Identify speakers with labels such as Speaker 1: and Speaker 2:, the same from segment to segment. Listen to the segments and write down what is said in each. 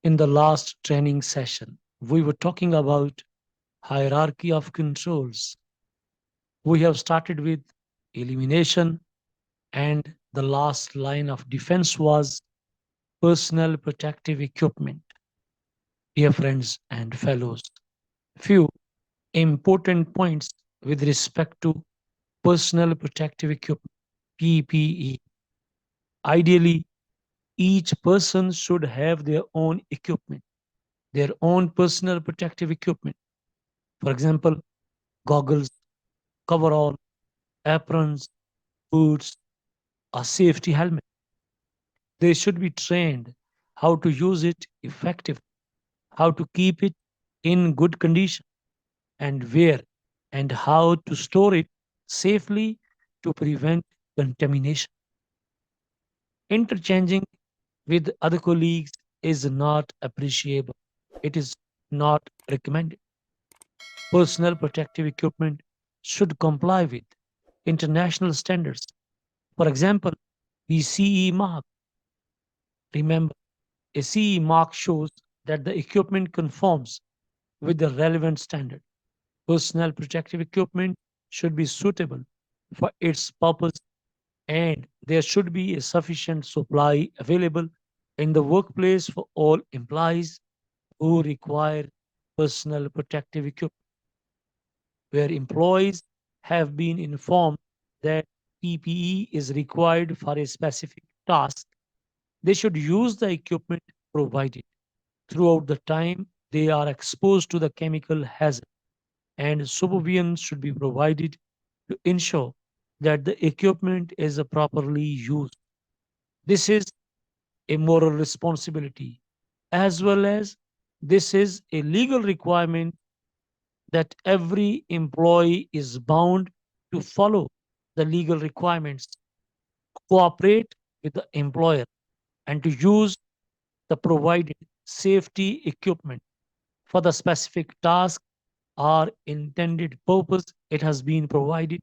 Speaker 1: In the last training session, we were talking about hierarchy of controls. We have started with elimination, and the last line of defense was personal protective equipment. Dear friends and fellows, few important points with respect to personal protective equipment, PPE. Ideally, each person should have their own equipment, their own personal protective equipment. For example, goggles, coverall, aprons, boots, a safety helmet. They should be trained how to use it effectively, how to keep it in good condition, and where and how to store it safely to prevent contamination. Interchanging with other colleagues is not appreciable. It is not recommended. Personal protective equipment should comply with international standards. For example, the CE mark. Remember, a CE mark shows that the equipment conforms with the relevant standard. Personal protective equipment should be suitable for its purpose, and there should be a sufficient supply available in the workplace for all employees who require personal protective equipment. Where employees have been informed that PPE is required for a specific task, they should use the equipment provided. Throughout the time they are exposed to the chemical hazard, and supervision should be provided to ensure that the equipment is properly used. This is a moral responsibility, as well as this is a legal requirement that every employee is bound to follow the legal requirements, cooperate with the employer, and to use the provided safety equipment for the specific task or intended purpose it has been provided.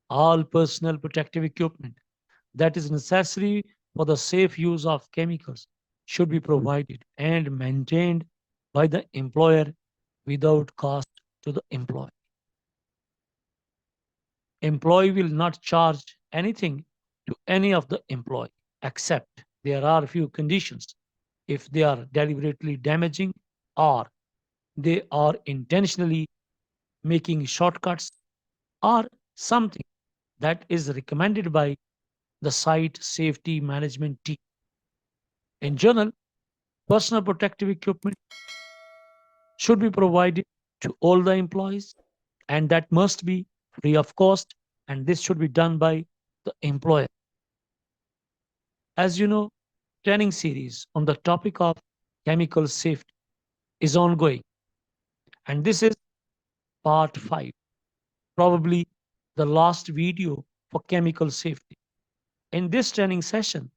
Speaker 1: All personal protective equipment that is necessary for the safe use of chemicals should be provided and maintained by the employer without cost to the employee. Employee will not charge anything to any of the employee, except there are a few conditions. If they are deliberately damaging or they are intentionally making shortcuts or something that is recommended by the site safety management team. In general, personal protective equipment should be provided to all the employees, and that must be free of cost, and this should be done by the employer. As you know, training series on the topic of chemical safety is ongoing, and this is part 5, probably the last video for chemical safety. In this training session,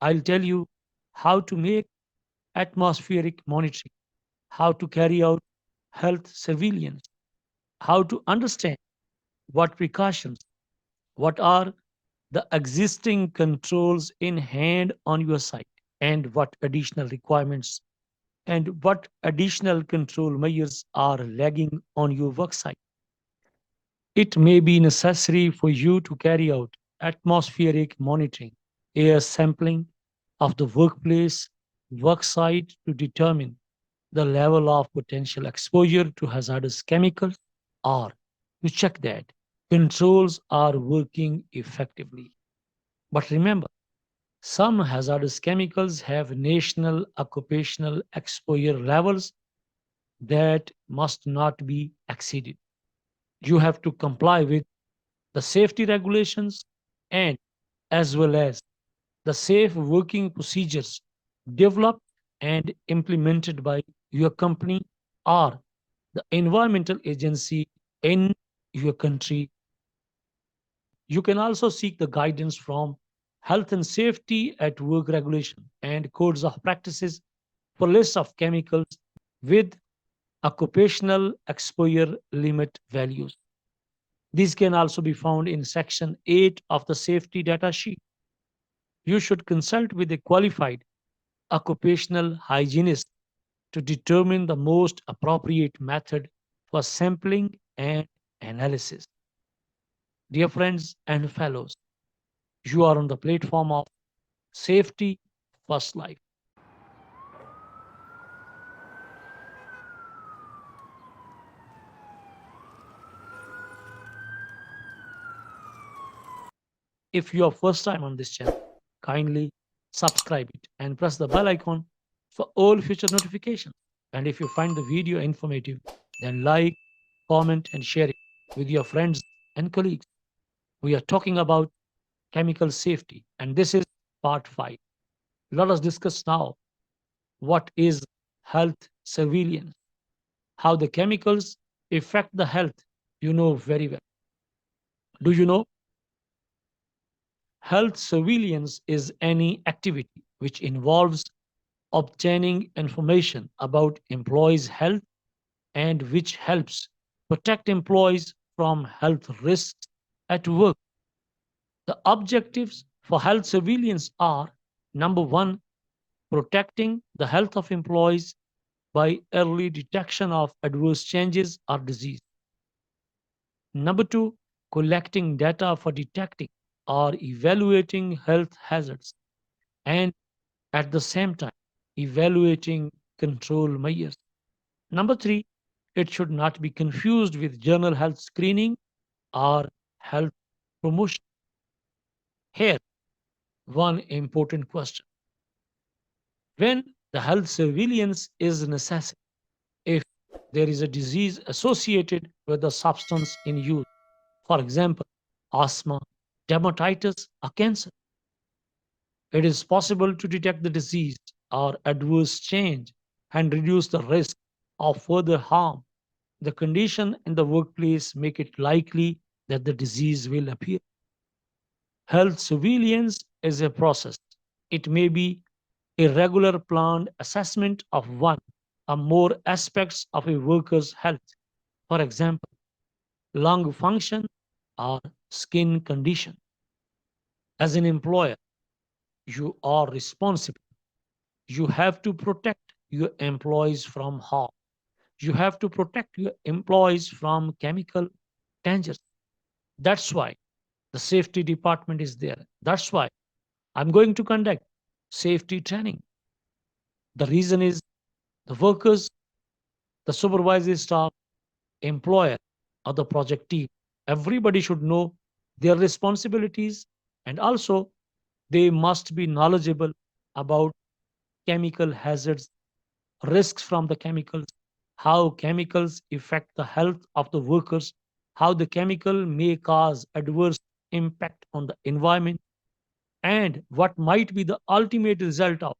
Speaker 1: I'll tell you how to make atmospheric monitoring, how to carry out health surveillance, how to understand what precautions, what are the existing controls in hand on your site, and what additional requirements and what additional control measures are lagging on your work site. It may be necessary for you to carry out atmospheric monitoring, air sampling of the workplace, work site to determine the level of potential exposure to hazardous chemicals, or to check that controls are working effectively. But remember, some hazardous chemicals have national occupational exposure levels that must not be exceeded. You have to comply with the safety regulations and as well as the safe working procedures developed and implemented by your company or the environmental agency in your country. You can also seek the guidance from health and safety at work regulation and codes of practices for lists of chemicals with occupational exposure limit values. These can also be found in section 8 of the safety data sheet. You should consult with a qualified occupational hygienists to determine the most appropriate method for sampling and analysis. Dear friends and fellows, you are on the platform of Safety First Life. If you are first time on this channel, kindly subscribe it and press the bell icon for all future notifications. And if you find the video informative, then like, comment and share it with your friends and colleagues. We are talking about chemical safety and this is part 5. Let us discuss now what is health surveillance, how the chemicals affect the health you know very well. Do you know? Health surveillance is any activity which involves obtaining information about employees' health and which helps protect employees from health risks at work. The objectives for health surveillance are: number one, protecting the health of employees by early detection of adverse changes or disease. Number two, collecting data for detecting or evaluating health hazards and at the same time evaluating control measures. Number three, it should not be confused with general health screening or health promotion. Here, one important question. When the health surveillance is necessary, if there is a disease associated with the substance in use, for example, asthma, dermatitis, or cancer, it is possible to detect the disease or adverse change and reduce the risk of further harm. The condition in the workplace make it likely that the disease will appear. Health surveillance is a process. It may be a regular planned assessment of one or more aspects of a worker's health, for example, lung function or skin condition. As an employer, you are responsible. You have to protect your employees from harm. You have to protect your employees from chemical dangers. That's why the safety department is there. That's why I'm going to conduct safety training. The reason is the workers, the supervisory staff, employer, or the project team. Everybody should know their responsibilities and also they must be knowledgeable about chemical hazards, risks from the chemicals, how chemicals affect the health of the workers, how the chemical may cause adverse impact on the environment, and what might be the ultimate result of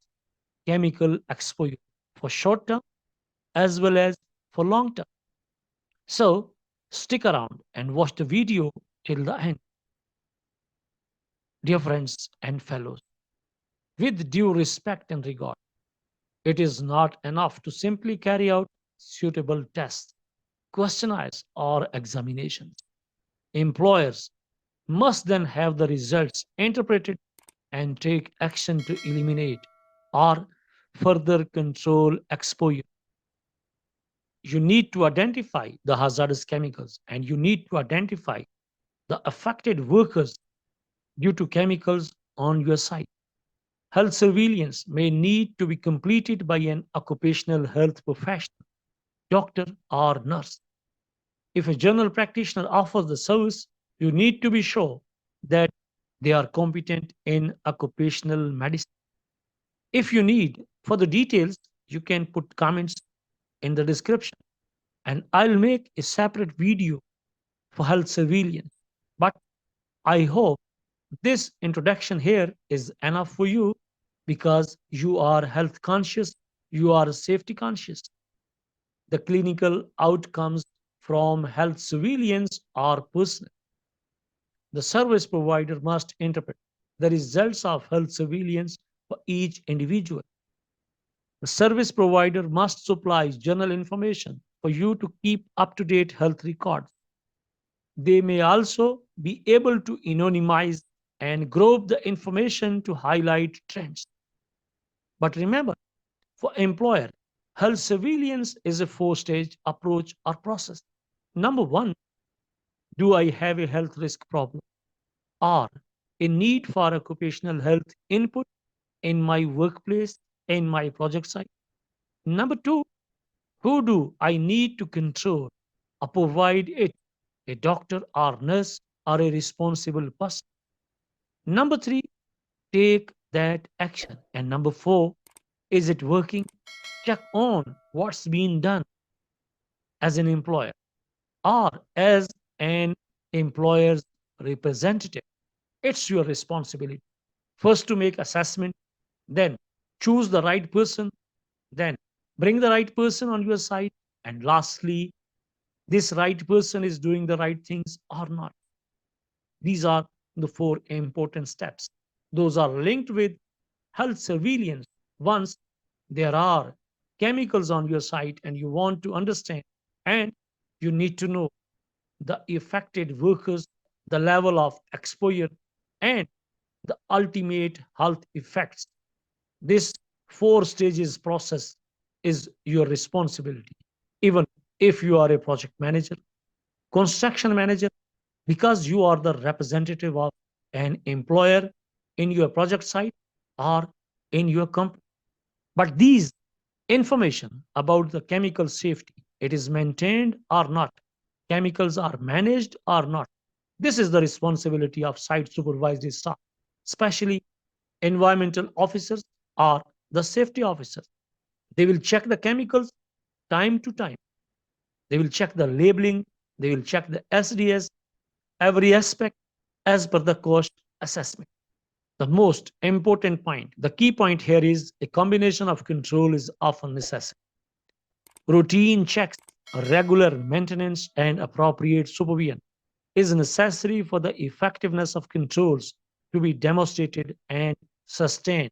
Speaker 1: chemical exposure for short term as well as for long term. So stick around and watch the video till the end. Dear friends and fellows, with due respect and regard, it is not enough to simply carry out suitable tests, questionnaires, or examinations. Employers must then have the results interpreted and take action to eliminate or further control exposure. You need to identify the hazardous chemicals and you need to identify the affected workers due to chemicals on your site. Health surveillance may need to be completed by an occupational health professional, doctor, or nurse. If a general practitioner offers the service, you need to be sure that they are competent in occupational medicine. If you need further details, you can put comments in the description and I'll make a separate video for health surveillance. But I hope this introduction here is enough for you because you are health conscious, you are safety conscious. The clinical outcomes from health surveillance are personal. The service provider must interpret the results of health surveillance for each individual. The service provider must supply general information for you to keep up to date health records. They may also be able to anonymize and group the information to highlight trends. But remember, for employer, health surveillance is a four-stage approach or process. Number one, do I have a health risk problem or a need for occupational health input in my workplace, in my project site? Number two, who do I need to control or provide it? A doctor or nurse or a responsible person. Number three, take that action. And number four, is it working? Check on what's being done as an employer or as an employer's representative. It's your responsibility. First to make assessment, then choose the right person, then bring the right person on your side, and lastly, this right person is doing the right things or not. These are the four important steps. Those are linked with health surveillance. Once there are chemicals on your site and you want to understand, and you need to know the affected workers, the level of exposure, and the ultimate health effects. This four stages process is your responsibility. Even if you are a project manager, construction manager, because you are the representative of an employer in your project site or in your company. But these information about the chemical safety, it is maintained or not, chemicals are managed or not. This is the responsibility of site supervisory staff, especially environmental officers or the safety officers. They will check the chemicals time to time. They will check the labeling. They will check the SDS, every aspect as per the cost assessment. The most important point, the key point here is a combination of control is often necessary. Routine checks, regular maintenance, and appropriate supervision is necessary for the effectiveness of controls to be demonstrated and sustained.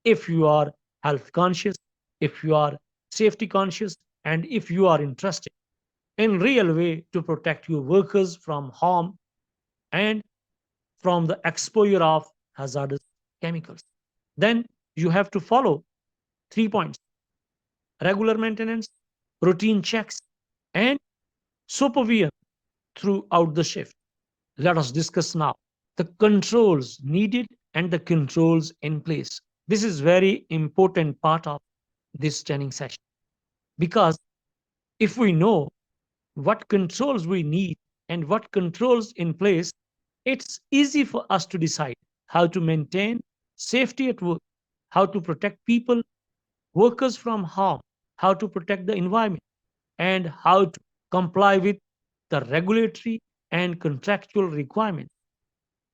Speaker 1: If you are health conscious, if you are safety conscious, and if you are interested in real way to protect your workers from harm and from the exposure of hazardous chemicals, then you have to follow 3 points: regular maintenance, routine checks, and supervision throughout the shift. Let us discuss now the controls needed and the controls in place. This is very important part of this training session, because if we know what controls we need and what controls in place, it's easy for us to decide how to maintain safety at work, how to protect people, workers from harm, how to protect the environment, and how to comply with the regulatory and contractual requirements.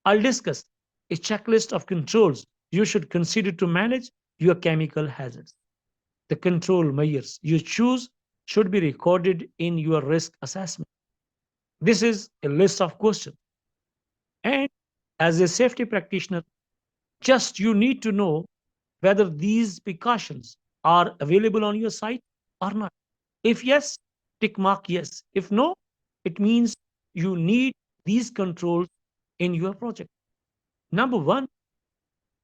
Speaker 1: I'll discuss a checklist of controls you should consider to manage your chemical hazards. The control measures you choose should be recorded in your risk assessment. This is a list of questions. And as a safety practitioner, just you need to know whether these precautions are available on your site or not. If yes, tick mark yes. If no, it means you need these controls in your project. Number one,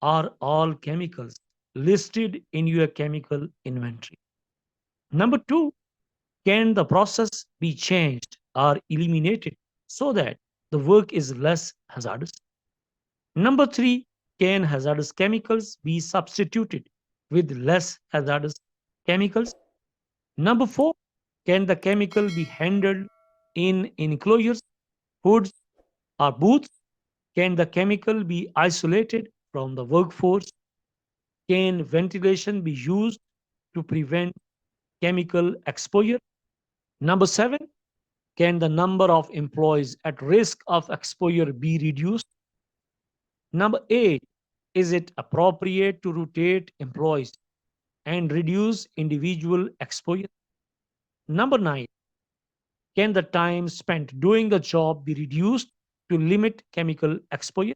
Speaker 1: are all chemicals listed in your chemical inventory? Number two, can the process be changed or eliminated so that the work is less hazardous? Number three, can hazardous chemicals be substituted with less hazardous chemicals? Number four, can the chemical be handled in enclosures, hoods, or booths? Can the chemical be isolated from the workforce? Can ventilation be used to prevent chemical exposure? Number seven, can the number of employees at risk of exposure be reduced? Number eight, is it appropriate to rotate employees and reduce individual exposure? Number nine, can the time spent doing the job be reduced to limit chemical exposure?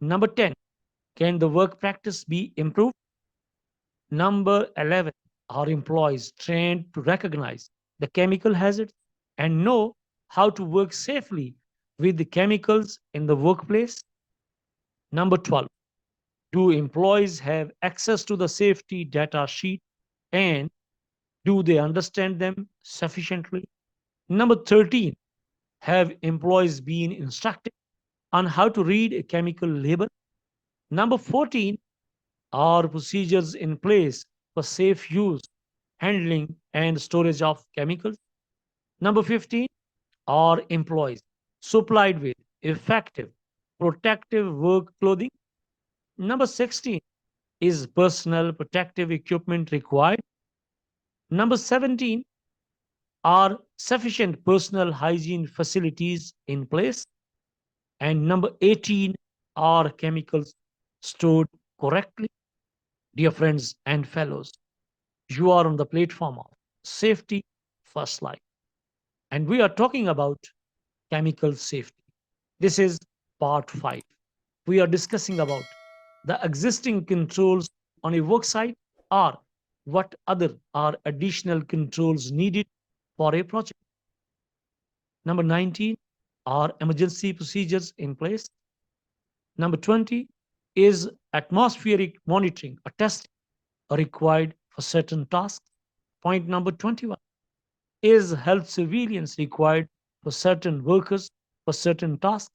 Speaker 1: Number 10, can the work practice be improved? Number 11, are employees trained to recognize the chemical hazards and know how to work safely with the chemicals in the workplace? Number 12, Do employees have access to the safety data sheet and do they understand them sufficiently? Number 13, have employees been instructed on how to read a chemical label? Number 14, are procedures in place for safe use, handling, and storage of chemicals? Number 15, are employees supplied with effective protective work clothing? Number 16, is personal protective equipment required? Number 17, are sufficient personal hygiene facilities in place? And number 18, are chemicals stored correctly? Dear friends and fellows, you are on the platform of Safety First Life, and we are talking about chemical safety. This is part 5. We are discussing about the existing controls on a work site or what other are additional controls needed for a project. Number 19, are emergency procedures in place? Number 20, is atmospheric monitoring or testing required for certain tasks? Point number 21, is health surveillance required for certain workers for certain tasks?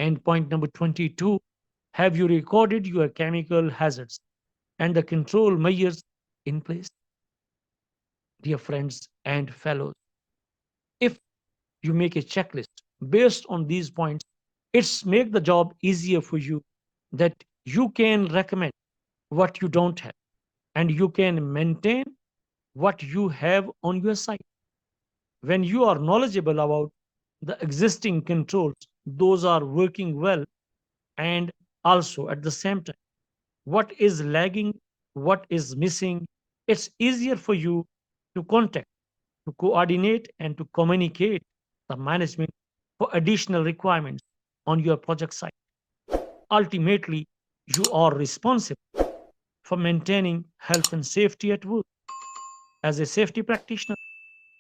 Speaker 1: And point number 22, have you recorded your chemical hazards and the control measures in place? Dear friends and fellows, if you make a checklist based on these points, it's make the job easier for you, that you can recommend what you don't have and you can maintain what you have on your site. When you are knowledgeable about the existing controls, those are working well, and also at the same time, what is lagging, what is missing, it's easier for you to contact, to coordinate, and to communicate the management for additional requirements on your project site. Ultimately, you are responsible for maintaining health and safety at work as a safety practitioner,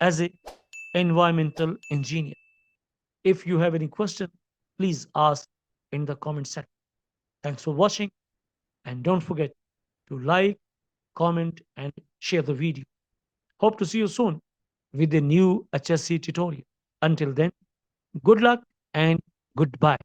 Speaker 1: as a environmental engineer. If you have any question, please ask in the comment section. Thanks for watching, and don't forget to like, comment, and share the video. Hope to see you soon with a new HSC tutorial. Until then, good luck and goodbye.